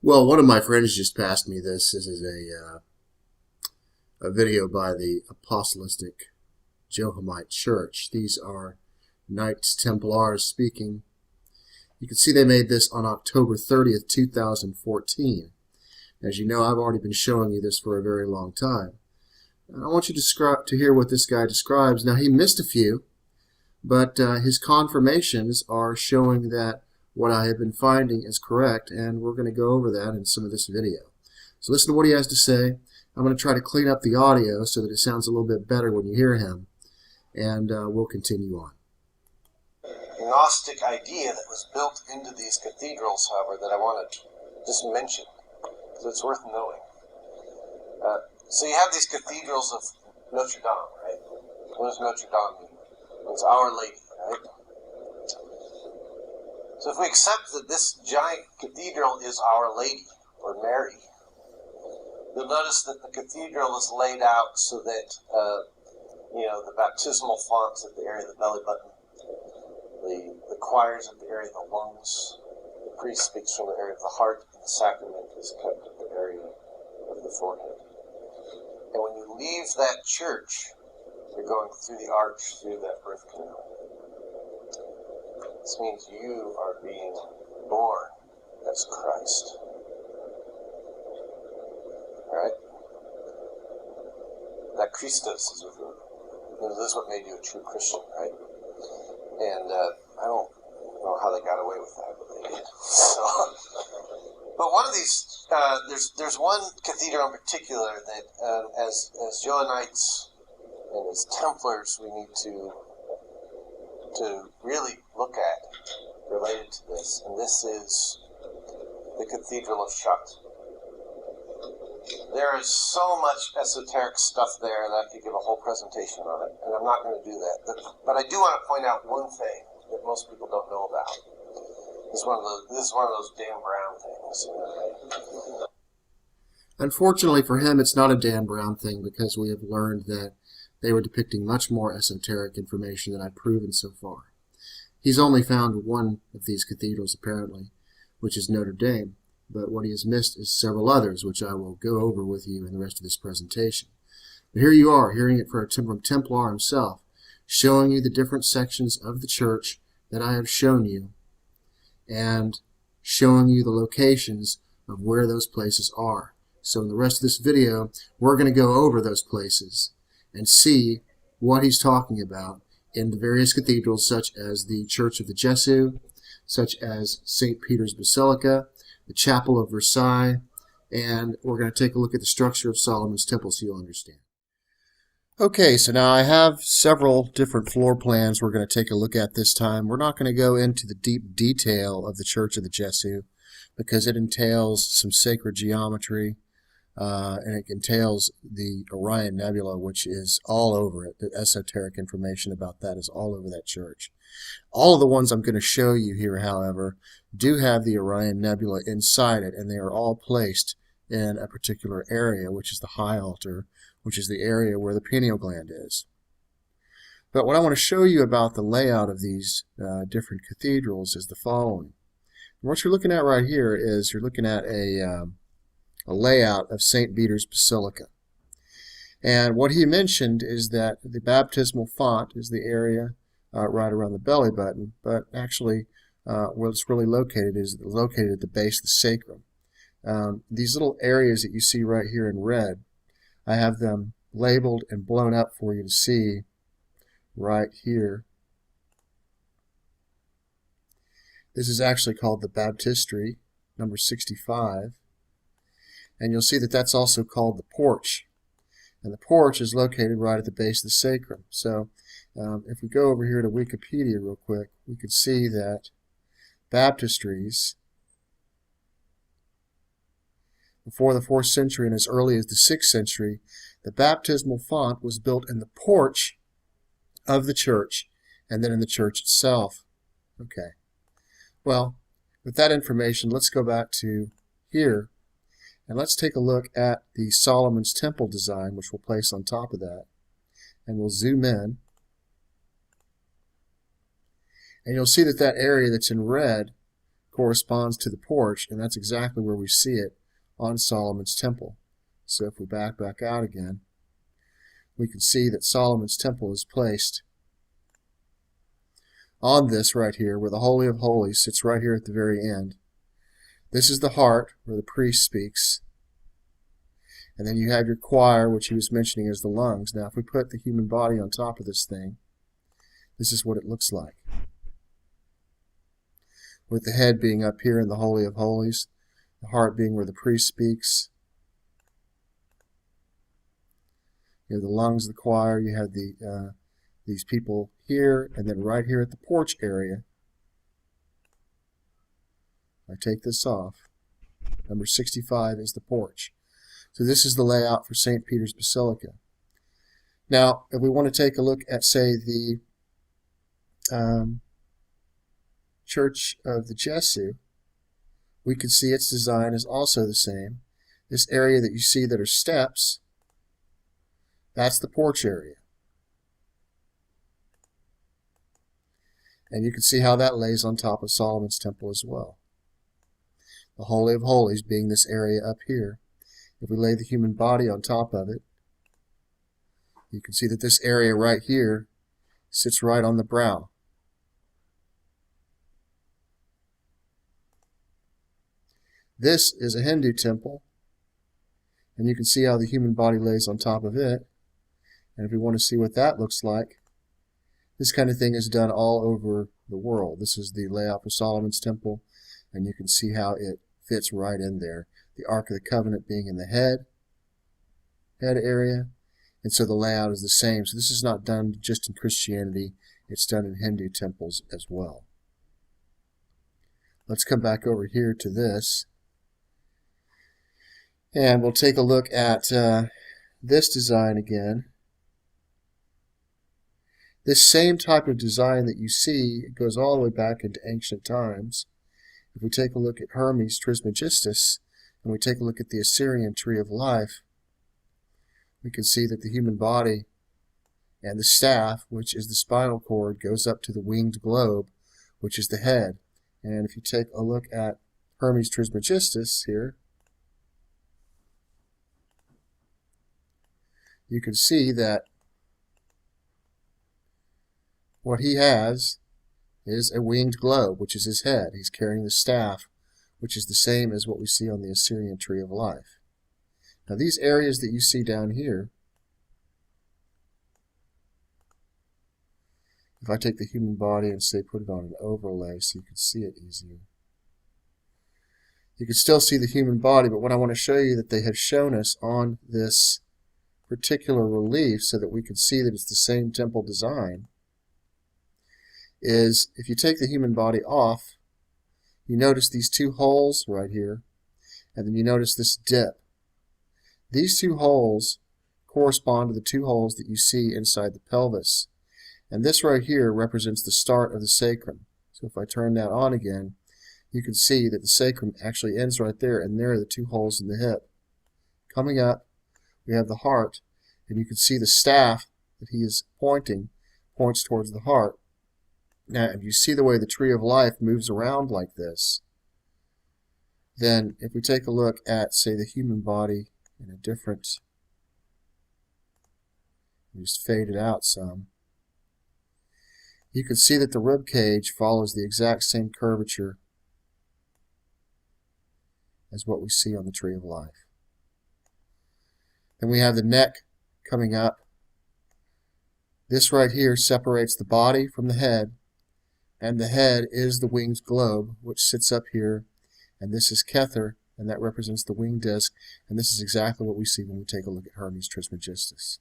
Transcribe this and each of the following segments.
Well, one of my friends just passed me this. This is a video by the Apostolic Johannite Church. These are Knights Templars speaking. You can see they made this on October 30th, 2014. As you know, I've already been showing you this for a very long time. And I want you to hear what this guy describes. Now, he missed a few, but his confirmations are showing that what I have been finding is correct, and we're going to go over that in some of this video. So listen to what he has to say. I'm going to try to clean up the audio so that it sounds a little bit better when you hear him, and we'll continue on. Gnostic idea that was built into these cathedrals, however, that I want to just mention, because it's worth knowing. So you have these cathedrals of Notre Dame, right? What does Notre Dame mean? It's Our Lady, right? So if we accept that this giant cathedral is Our Lady, or Mary, you'll notice that the cathedral is laid out so that, the baptismal fonts at the area of the belly button, the choirs at the area of the lungs, the priest speaks from the area of the heart, and the sacrament is kept at the area of the forehead. And when you leave that church, you're going through the arch, through that birth canal. This means you are being born as Christ. Alright? That Christos is with you. This is what made you a true Christian, right? And I don't know how they got away with that, but they did. But one of these, there's one cathedral in particular that, as Johannite and as Templars, we need to really look at related to this, and this is the Cathedral of Chartres. There is so much esoteric stuff there that I could give a whole presentation on it, and I'm not going to do that. But I do want to point out one thing that most people don't know about. This is one of those Dan Brown things. Unfortunately for him, it's not a Dan Brown thing, because we have learned that they were depicting much more esoteric information than I've proven so far. He's only found one of these cathedrals, apparently, which is Notre Dame. But what he has missed is several others, which I will go over with you in the rest of this presentation. But here you are, hearing it from Templar himself, showing you the different sections of the church that I have shown you, and showing you the locations of where those places are. So in the rest of this video, we're going to go over those places and see what he's talking about in the various cathedrals, such as the Church of the Gesu, such as St. Peter's Basilica, the Chapel of Versailles, and we're going to take a look at the structure of Solomon's Temple so you'll understand. Okay, so now I have several different floor plans we're going to take a look at this time. We're not going to go into the deep detail of the Church of the Gesu because it entails some sacred geometry, and it entails the Orion Nebula, which is all over it. The esoteric information about that is all over that church. All of the ones I'm going to show you here, however, do have the Orion Nebula inside it, and they are all placed in a particular area, which is the high altar, which is the area where the pineal gland is. But what I want to show you about the layout of these different cathedrals is the following. And what you're looking at right here is you're looking at a layout of St. Peter's Basilica. And what he mentioned is that the baptismal font is the area right around the belly button, but actually where it's really located is located at the base of the sacrum. These little areas that you see right here in red, I have them labeled and blown up for you to see right here. This is actually called the baptistry, number 65. And you'll see that that's also called the porch. And the porch is located right at the base of the sacrum. So if we go over here to Wikipedia real quick, we could see that baptistries before the 4th century and as early as the 6th century, the baptismal font was built in the porch of the church and then in the church itself. Okay. Well, with that information, let's go back to here. And let's take a look at the Solomon's Temple design, which we'll place on top of that. And we'll zoom in. And you'll see that that area that's in red corresponds to the porch, and that's exactly where we see it on Solomon's temple. So if we back out again, we can see that Solomon's temple is placed on this right here, where the Holy of Holies sits right here at the very end. This is the heart, where the priest speaks. And then you have your choir, which he was mentioning as the lungs. Now, if we put the human body on top of this thing, this is what it looks like. With the head being up here in the Holy of Holies, the heart being where the priest speaks. You have the lungs, the choir, you have these people here, and then right here at the porch area, I take this off. Number 65 is the porch. So this is the layout for St. Peter's Basilica. Now, if we want to take a look at, say, the Church of the Gesu, we can see its design is also the same. This area that you see that are steps, that's the porch area. And you can see how that lays on top of Solomon's temple as well. The Holy of Holies being this area up here. If we lay the human body on top of it, you can see that this area right here sits right on the brow. This is a Hindu temple, and you can see how the human body lays on top of it. And if we want to see what that looks like, this kind of thing is done all over the world. This is the layout for Solomon's temple, and you can see how it fits right in there. The Ark of the Covenant being in the head area, and so the layout is the same. So this is not done just in Christianity, it's done in Hindu temples as well. Let's come back over here to this, and we'll take a look at this design again. This same type of design that you see, it goes all the way back into ancient times. If we take a look at Hermes Trismegistus, and we take a look at the Assyrian Tree of Life, we can see that the human body and the staff, which is the spinal cord, goes up to the winged globe, which is the head. And if you take a look at Hermes Trismegistus here, you can see that what he has is a winged globe, which is his head. He's carrying the staff, which is the same as what we see on the Assyrian Tree of Life. Now these areas that you see down here, if I take the human body and say put it on an overlay so you can see it easier, you can still see the human body, but what I want to show you that they have shown us on this particular relief so that we can see that it's the same temple design is if you take the human body off, you notice these two holes right here, and then you notice this dip. These two holes correspond to the two holes that you see inside the pelvis. And this right here represents the start of the sacrum. So if I turn that on again, you can see that the sacrum actually ends right there, and there are the two holes in the hip. Coming up, we have the heart, and you can see the staff that he is pointing points towards the heart. Now, if you see the way the Tree of Life moves around like this, then if we take a look at, say, the human body in a different, just fade it out some, you can see that the rib cage follows the exact same curvature as what we see on the Tree of Life. Then we have the neck coming up. This right here separates the body from the head, and the head is the winged globe, which sits up here, and this is Kether, and that represents the wing disc, and this is exactly what we see when we take a look at Hermes Trismegistus.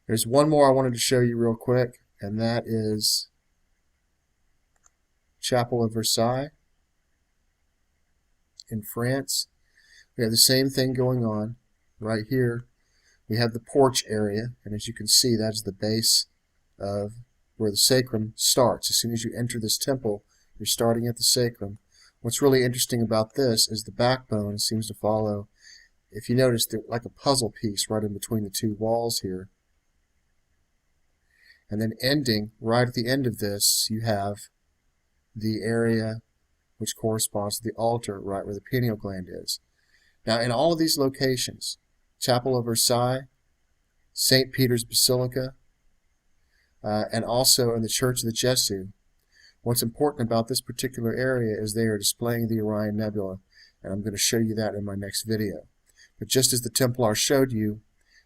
There's one more I wanted to show you real quick, and that is Chapel of Versailles in France. We have the same thing going on right here. We have the porch area, and as you can see, that's the base of where the sacrum starts. As soon as you enter this temple, you're starting at the sacrum. What's really interesting about this is the backbone seems to follow, if you notice, like a puzzle piece right in between the two walls here. And then ending, right at the end of this, you have the area which corresponds to the altar, right where the pineal gland is. Now, in all of these locations, Chapel of Versailles, St. Peter's Basilica, and also in the Church of the Gesu, what's important about this particular area is they are displaying the Orion Nebula, and I'm going to show you that in my next video. But just as the Templar showed you,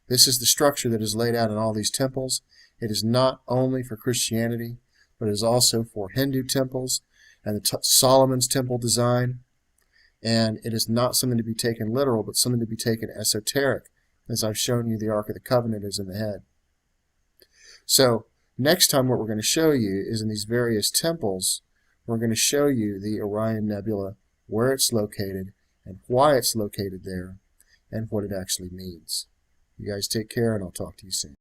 this is the structure that is laid out in all these temples. It is not only for Christianity, but it is also for Hindu temples and the Solomon's temple design. And it is not something to be taken literal, but something to be taken esoteric. As I've shown you, the Ark of the Covenant is in the head. So, next time what we're going to show you is in these various temples, we're going to show you the Orion Nebula, where it's located, and why it's located there, and what it actually means. You guys take care, and I'll talk to you soon.